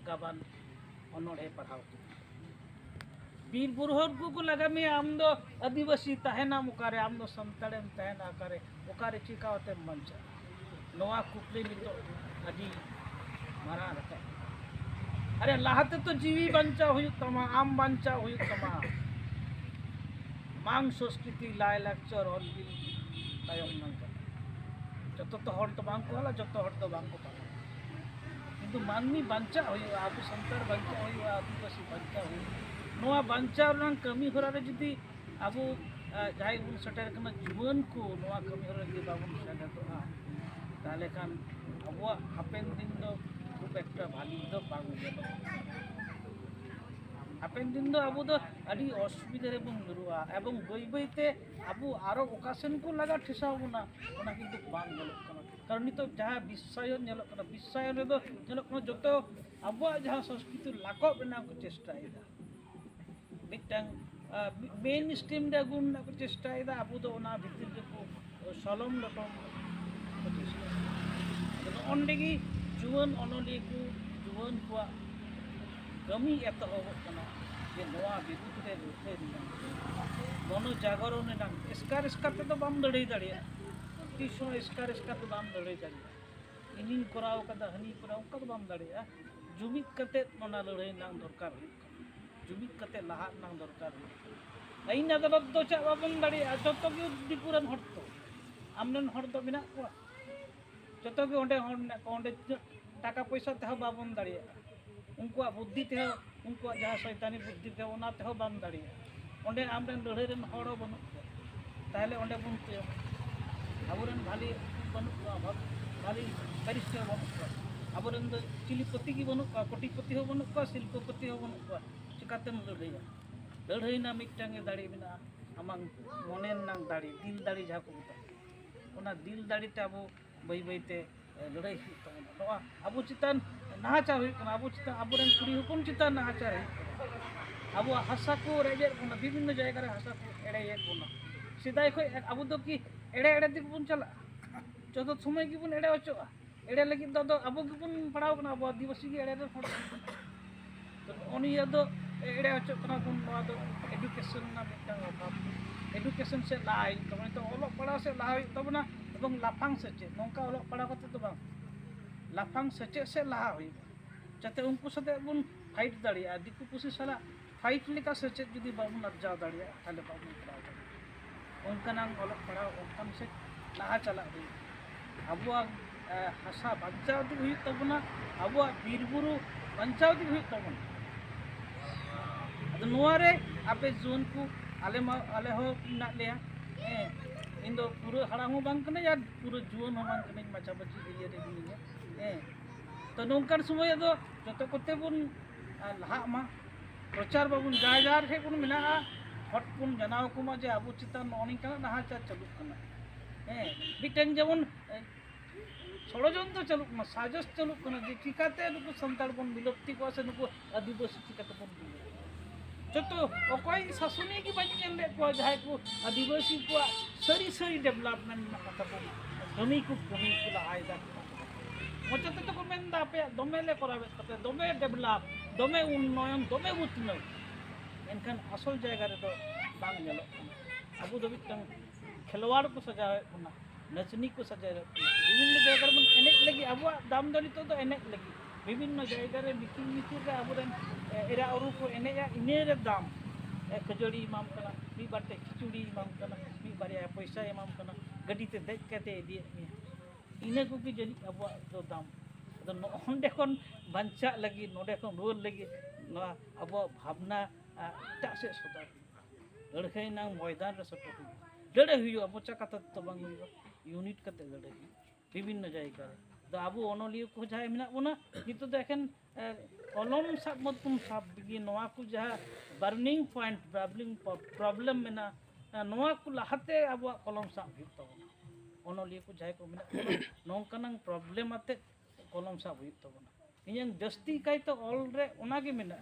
गाबान अनोड़े पढ़ाओ बीर बुरहर को लगा में आम दो आदिवासी तहना मुकारे आम दो संतड़ेम तहना करे ओकारे चिकावते मंचा नोआ कुकली नितो अजी मारा रखा अरे लाहते तो जीवी बंचा हुई तमा आम बंचा हुई तमा मांग संस्कृति लाय लाक्चर और बिल तायम नंका जतो तो हर तो बांग को हला जतो हर तो बांग को पाला किंतु माननी बंचा हुई आबू संतर बंचा हुई आदिवासी बंचा हुई नोआ बंचा रंग कमी होरा रे जुदी आबू जाय बुन सटर कना जीवन को नोआ कमी होरा जुदी बाबुन सेटा तो ताले कान आबू हापेन दिन दो खूब एकटा भाली दो बांग गेलो हापेन दिन दो आबू दो अडी असुविधा रे बन रुआ एवं गई गईते आबू आरो ओकासन को लगा ठेसाव बुना ओना किंतु बांग गेलो कना कारण नितो जहाँ विश्वायन नेलो कना विश्वायन रे दो नेलो कना जतो आबू जहाँ संस्कृति लाको बना को चेष्टा इदा मिटंग मेन स्ट्रीम रे गुण को चेष्टा इदा आबू दो ओना भितर को सलम लटम को चेष्टा ओंडेगी जुवन अनोली को जुवन को कमी एत होना जे नोआ विद्युत रे रुथे गण जागरण ने नाम स्कार स्कार तो बाम लड़ाई दाड़िया तीसो स्कार तो बाम लड़ाई दाड़िया इनिन कराव कदा हनी कराव का तो बाम दाड़िया जुमित कते ओना लड़ाई नाम दरकार जुमित कते लाहा नाम दरकार आइन अदालत दो चा बाबन दाड़िया जतो के दिपुरन हटतो आमनन हर दो बिना को जतो के ओंडे ओंडे टाका पैसा ते बाबन दाड़िया उनको बुद्धि ते उनको जहाँ शैतानी बुद्धि ते ओना ते बाम दाड़िया ओंडे आमरेन लड़ाई रेन हड़ बनु ताहले ओंडे बुन ते आबुरेन भाली बनु भाली परिश्रम बनु आबुरेन दो चिलीपति की बनु कोटिपति हो बनु शिल्पपति हो बनु चिकातेम लड़ाई लड़ाई ना मिटटांगे दाड़ी बिना आमांग मोनेन नांग दाड़ी दिल दाड़ी जहाँ को बुता ओना दिल दाड़ी ते आबो बई बईते लड़ाई तो आबो चितान नाहाचार हुई कना आबो चितान आबोरेन कुड़ी हुकुम चितान नाहाचार हुई आबो हासा को रेजे बना विभिन्न जायगा रे हासा को एड़े एक बना सिदाय खो आबो दो की एड़े एड़े दिक बुन चला जतो समय की बुन एड़े अचोआ एड़े लगी दो आबो की बुन पढ़ाव कना आबो आदिवासी की एड़े रे पढ़ तो ओनी दो एड़े अचो कना बुन नोआ दो एडुकेशन ना मिटटांग अभाव एडुकेशन से लाई तो ओलो पढ़ा से लाई तबना एवं लाफांग सेचे नोंका ओलो पढ़ा कते तो बांग लाफांग सेचे से लाहा हुई जाते उनको साथे बुन फाइट दाड़िया दिकु पुसी साला फाइट लेका सेचे जुदी बाबुन अर्जाव दाड़िया ताले बाबुन पढ़ाव दाड़िया उनका नाम ओलो पढ़ा उनका से लाहा चला हुई आबुआ हासा बंचाव दी हुई तबना आबुआ बीरबुरु बंचाव दी हुई तबना नोआरे आपे जोन को आले हो ना लेया इन दो पूरा हड़ा हो बांग कने या पूरा जुवन हो बांग कने माचा बची ये रे दिने तो नोंकर समय दो जतो कोते बुन लाहा मा प्रचार बाबुन जायजार हे बुन मिना हट बुन जनाव कुमा जे आबु चिता नोनी कना नाहाचार चालू कना बिटन जेमन षड़यंत्र चालू कना साजस चालू कना जे चिकाते नुको संताल बुन विलुप्ति को से नुको आदिवासी चिकाते बुन जतो अकोई शासनी की बात ले को जाय को आदिवासी को सरी सरी डेवलपमेंट ना कथा को कमी को लायदा मचते तो को मेंदा पे दमे ले करावे तते दमे डेवलप दमे उन्नयन दमे उतनय एनखान असल जगह रे तो बांग नेलो आबू दो बिटंग खिलवाड़ को सजावे बना नचनी को सजावे विभिन्न जगह में एने लगी आबू दाम दनी तो एने लगी विभिन्न जगह रे मिटिंग मिटिंग रे आबू एरा औरु को एने या इने रे दाम खजड़ी इमाम कना मी बाटे खिचड़ी इमाम कना मी बारिया पैसा इमाम कना गड्डी ते देख केते दिए इने को की जनी अब दो दाम तो नोंडे खन बांचा लगी नोंडे खन रोल लगी ना अब भावना एटा से सुधार लड़खई ना मैदान रे सटो लड़े हुई अब चकात तो बांग यूनिट कते लड़े विभिन्न जायगा रे तो आबो अनलियो को जाय मिना बोना नितो देखें कलम साब मतुम साब बिगी नोआ को जहाँ बर्निंग पॉइंट प्रॉब्लम मेना नोआ को लहाते अब कलम साब हुई तबना अनलियो को जाय को मिना नोंकानंग प्रॉब्लम आते कलम साब हुई तबना इᱧ जस्ती काई तो ऑल रे ओना गे मेना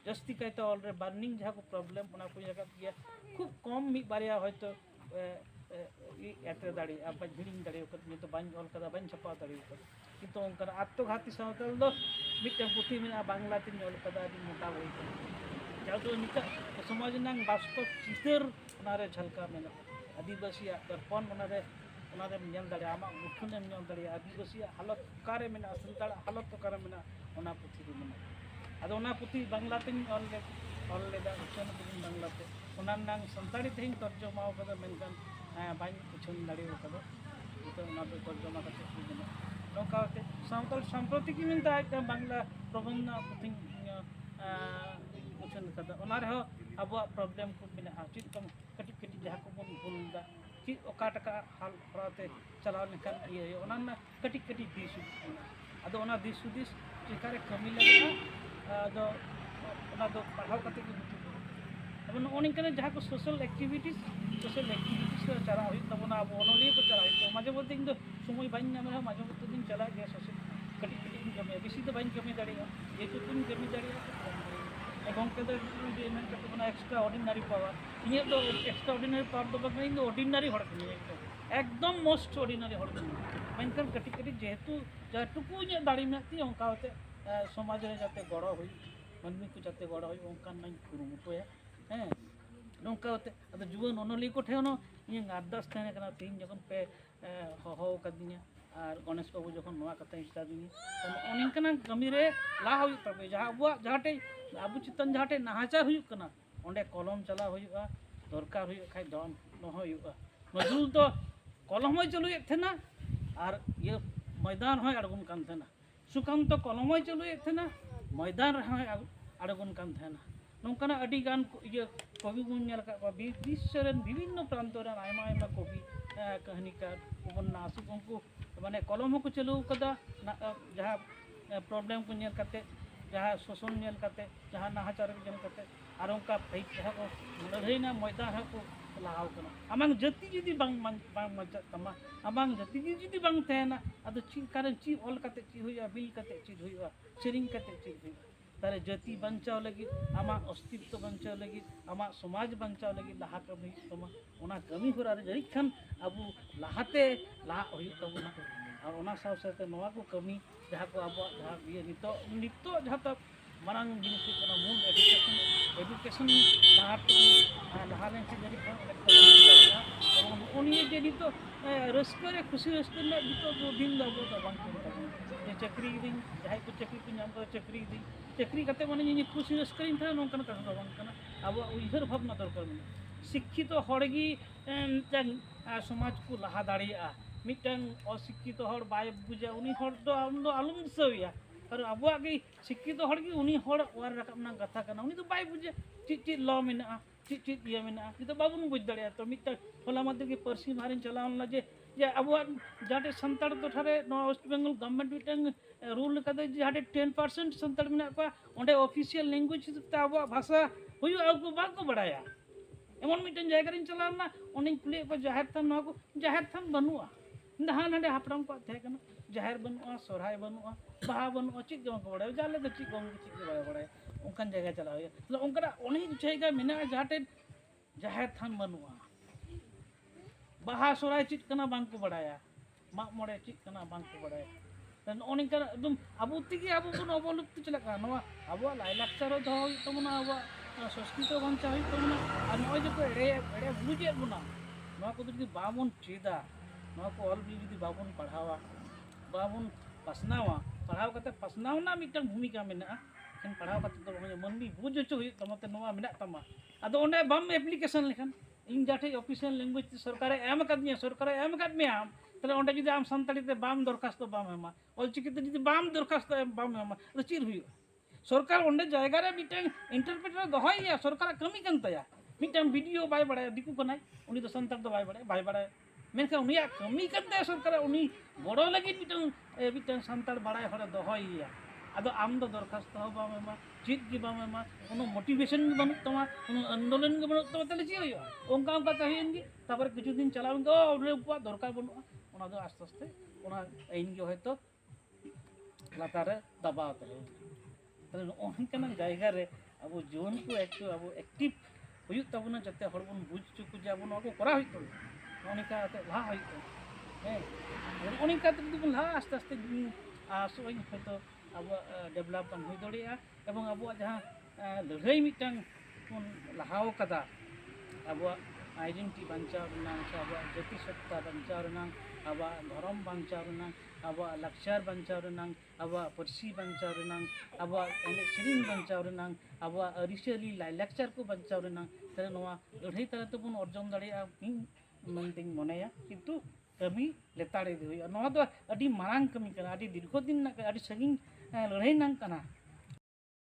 जस्ती काई तो ऑल रे बर्निंग जहाँ को प्रॉब्लम ओना को जगह गया खूब कम मी बारिया होयतो एटे दाड़ी अब हिड़िंग दाड़ी तो बाñ ऑल कदा बाñ छपा दाड़ी किंतु ओंकर आत्मघाती सावताल दो मिट्टन पुथी में बांग्ला तीन ऑल कदा दी मोटा हुई जाओ तो निका समाज नंग वास्तव चितर उनारे झलका में आदिवासी दर्पण उनारे मियान दड़े आमा मुठुन मियान दड़े आदिवासी हालत कारे में संताड़ हालत तो कारे में उना पुथी दी में अदो उना पुथी बांग्ला तीन ऑल लेदा उचन तीन बांग्ला ते उना नंग संताड़ी तेहिं तर्जुमा कदा मेनकान बाइन उचन दड़े कदा तो उना तो तर्जुमा करते में नौका सावताल सांप्रतिक मिलता है बांग्ला प्रबंध पुथी उचन कदा उना रहो अब प्रॉब्लम को बिना चित कम कटी कटी जहाँ को बन भूलदा चित ओकाटका हाल फराते चलाव निकाल ये उना ना कटी कटी दिस अदो उना दिस चिकारे कमी लगा अदो उना दो पढ़ाव करते की अब उनके जहाँ को सोशल एक्टिविटीज चला हुई तब ना अब उन्होंने को चला तो माजे बोलते इन समय बाइन नाम रहा माजे बोलते दिन चला गया सोशल कटी कटी कमी बेसी तो बाइन कमी दाड़िया ये तो तुम कमी दाड़िया गंके एक्स्ट्रा ऑर्डिनरी पावर इन तो एक्स्ट्रा ऑर्डिनरी पावर तो बगैर इन ऑर्डिनरी हड़ एकदम मोस्ट ऑर्डिनरी हड़ मेनकान कटी कटी जेहेतु जहाटुकु इन दाड़ी में थी उनका होते समाज रे जाते गड़ो हुई मनमी को जाते गड़ो हुई उनकान नहीं कुरुमुटोया हैं नौका होते अब जुआन ओनली को ठेनो इन अरदास तहने कना तीन जखन पे हो कदिया और गणेश बाबू जखन नवा कथा इस्ता दिनी तो उनकना कमी रे ला हुई तबे जहां अब जहाटे आबू चितन जहाटे नाहाचार हुई कना ओंडे कलम चला हुईगा दरकार हुई खाय दन न हुईगा नजरुल तो कलम होय चलुए थेना और ये मैदान होय अड़गुन कान थेना सुकाम तो कलम होय चलुए थेना मैदान होय अड़गुन कान थेना नौकाना अडी गान ये कवि बन विश्व विभिन्न प्रांत आयमा कवि कहानीकार उपन्यासक उनको माने कलम को चलू कदा जहाँ प्रॉब्लम को नेल करते जहाँ शोषण नेल करते जहाँ नाहाचार को नेल करते और उनका फाइट जहाँ को लड़ाईना मैदान को लाव कना आमांग जाति जुदी बांग मजा तमा आमांग जाति जुदी बांग तहना अद ची कारण ची ऑल करते ची हुआ बिल करते ची हुआ शेयरिंग करते ची हुआ तारे जाति बचाव लगी आमा अस्तित्व बचाव लगी आमा समाज बचाव लगी लहा कमी तमा ओना कमी होरा जरी खान अब लहाते लहा हुई तबना और ओना साव साथे नवा को कमी जहाँ को अब जहाँ ये नितो जहाँ तक मांग जिनिस कना मूल एजुकेशन लहा लेन से जरी खान और उन्हीं जे नितो रस्कर खुशी रस्कर ना नितो दो दिन दबो तो बांग ये चक्री दिन जहाँ को चक्री को नाम कर चक्री करते माने ये खुशी रस्कर इन था नौकन का बांग कना अब उइहर भावना दरकार में शिक्षित हड़गी समाज को लहा दाड़िया मिटन अशिक्षित हड़ बाय बुझा उनी हड़ दो आलम दिसया और अबुआ की शिक्षित हड़गी उनी हड़ वार रकाबना कथा कना उनी तो बाय बुझे चिट ल मेना चिट ये मेना तो बाबुन बुझ दाड़िया तो मिट होला मध्य की परसी मारिन चलावना जे अबुआ जाटे संताड़ टोठारे वेस्ट बेंगल गवर्नमेंट मिटन रूल कदे जाटे 10% संताड़ मेना को ओंडे ऑफिशियल लैंग्वेज ते अबुआ भाषा हुई आको बाको बड़ाया एमन मिटन जायगा रिन चलावना ओनी कुली को जाहिर थान बनुआ नहा नाडे हापराम को थे कना जाहिर बनुआ सोरहाय बनुआ बाहा बनुआ चिक गम को बड़ाय जाले तो चिक गम चिक बाय बड़ाय उनकान जगह चलाव तो उनका अनेक जगह मेना जाटे जाहिर थान बनुआ बाहा सोरहाय चिक कना बांग को बड़ाया माग मोड़े चिक कना बांग को बड़ाया dan oning kan dum abu tigi abu pun aboluk tu celaka noa abu lailak caro doh itu mana abu Sanskrit बंचा हुई तो ना और नॉय जो एड़े बुझे बुना नॉ को जुदी बाबुन चेदा नॉ को ऑल भी जुदी बाबुन पढ़ावा बाबुन पसनावा पढ़ाव करते पसनावना मिटन भूमिका मेना खन पढ़ाव करते तो मनबी बुझ चो हुई तमते नोवा मेना तमा अदो ओंडे बम एप्लीकेशन लेखन इन जाटे ऑफिशियल लैंग्वेज सरकारे एम कदमिया सरकारे एम कदमिया हम तले ओंडे जुदी आम संताली ते बाम दरखास्त बाम हेमा ऑलचिकी ते जुदी बाम दरखास्त बाम हेमा तो चिर हुई सरकार ओंडे जायगा रे मिटन इंटरप्रेटर दोहया सरकार कमी कन तया मिटन वीडियो बाय बड़े दिकु कनाय उनी तो संतार तो बाय बड़े मेनका उनिया कमी कन तया सरकार उनी बड़ो लगी मिटन संतार बड़ाय हरे दोहया अदो आम दो दरखास्त हो बाम हेमा चित की बाम हेमा कोनो मोटिवेशन बनु तमा कोनो आंदोलन के बनु तमा तले ची होयो ओंका ओंका तहिनगी तापर किछु दिन चलावन तो ओरे उपा दरकार बनु ओना दो आस्ते आस्ते ओना आईन के हयतो लातारे दबाव तले ओनकान जायगा रे अब जीवन को एक अब एक्टिव हुयुग तबना जते हर बन बुझ चुकु जे अब नको करा हुई ओनिका ते ला हुई हे ओनिका ते बन ला आस्ते आस्ते आसोई हयतो ᱟᱵᱚᱣᱟᱜ ᱰᱮᱵᱷᱞᱚᱯ ᱵᱟᱝ ᱦᱩᱭ ᱫᱟᱲᱮᱭᱟᱜᱼᱟ ᱮᱵᱚᱝ ᱟᱵᱚᱣᱟᱜ ᱡᱟᱦᱟᱸ ᱞᱟᱹᱲᱦᱟᱹᱭ ᱢᱤᱫᱴᱟᱝ ᱵᱚᱱ ᱞᱟᱦᱟᱣ ᱠᱟᱫᱟ ᱟᱵᱚᱣᱟᱜ ᱟᱭᱰᱮᱱᱴᱤᱴᱤ ᱵᱟᱧᱪᱟᱣ ᱨᱮᱱᱟᱜ ᱥᱮ ᱟᱵᱚᱣᱟᱜ ᱡᱟᱹᱛᱤ ᱥᱚᱛᱛᱟ ᱵᱟᱧᱪᱟᱣ ᱨᱮᱱᱟᱜ ᱟᱵᱚᱣᱟᱜ ᱫᱷᱚᱨᱚᱢ ᱵᱟᱧᱪᱟᱣ ᱨᱮᱱᱟᱜ ᱟᱵᱚᱣᱟᱜ ᱞᱟᱠᱪᱟᱨ ᱵᱟᱧᱪᱟᱣ ᱨᱮᱱᱟᱜ ᱟᱵᱚᱣᱟᱜ ᱯᱟᱹᱨᱥᱤ ᱵᱟᱧᱪᱟᱣ ᱨᱮᱱᱟᱜ ᱟᱵᱚᱣᱟᱜ ᱮᱱᱮᱡ ᱥᱮᱨᱮᱧ ᱵᱟᱧᱪᱟᱣ ᱨᱮᱱᱟᱜ ᱟᱵᱚᱣᱟᱜ ᱟᱹᱨᱤᱪᱟᱹᱞᱤ ᱞᱟᱭᱼᱞᱟᱠᱪᱟᱨ ᱠᱚ ᱵᱟᱧᱪᱟᱣ ᱨᱮᱱᱟᱜ ᱛᱟᱦᱞᱮ ᱱᱚᱣᱟ ᱞᱟᱹᱲᱦᱟᱹᱭ ᱛᱟᱞᱟ ᱛᱮᱵᱚᱱ ᱚᱨᱡᱚᱱ ᱫᱟᱲᱮᱭᱟᱜᱼᱟ ᱤᱧ ᱢᱮᱱᱛᱮᱧ ᱢᱚᱱᱮᱭᱟ ᱠᱤᱱᱛᱩ ᱠᱟᱹᱢᱤ ᱞᱮᱛᱟᱲ ᱤᱫᱤ ᱦᱩᱭᱩᱜᱼᱟ ᱱᱚᱣᱟ ᱫᱚ ᱟᱹᱰᱤ ᱢᱟᱨᱟᱝ ᱠᱟᱹᱢᱤ ᱠᱟᱱᱟ ᱟᱹᱰᱤ ᱫᱤᱨᱜᱷᱚ ᱫᱤᱱ ᱨᱮᱱᱟᱜ ᱟᱹᱰᱤ ᱥᱟᱺᱜᱤᱧ ᱞᱟᱹᱲᱦᱟᱹᱭ ᱨᱮᱱᱟᱜ ᱠᱟᱱᱟ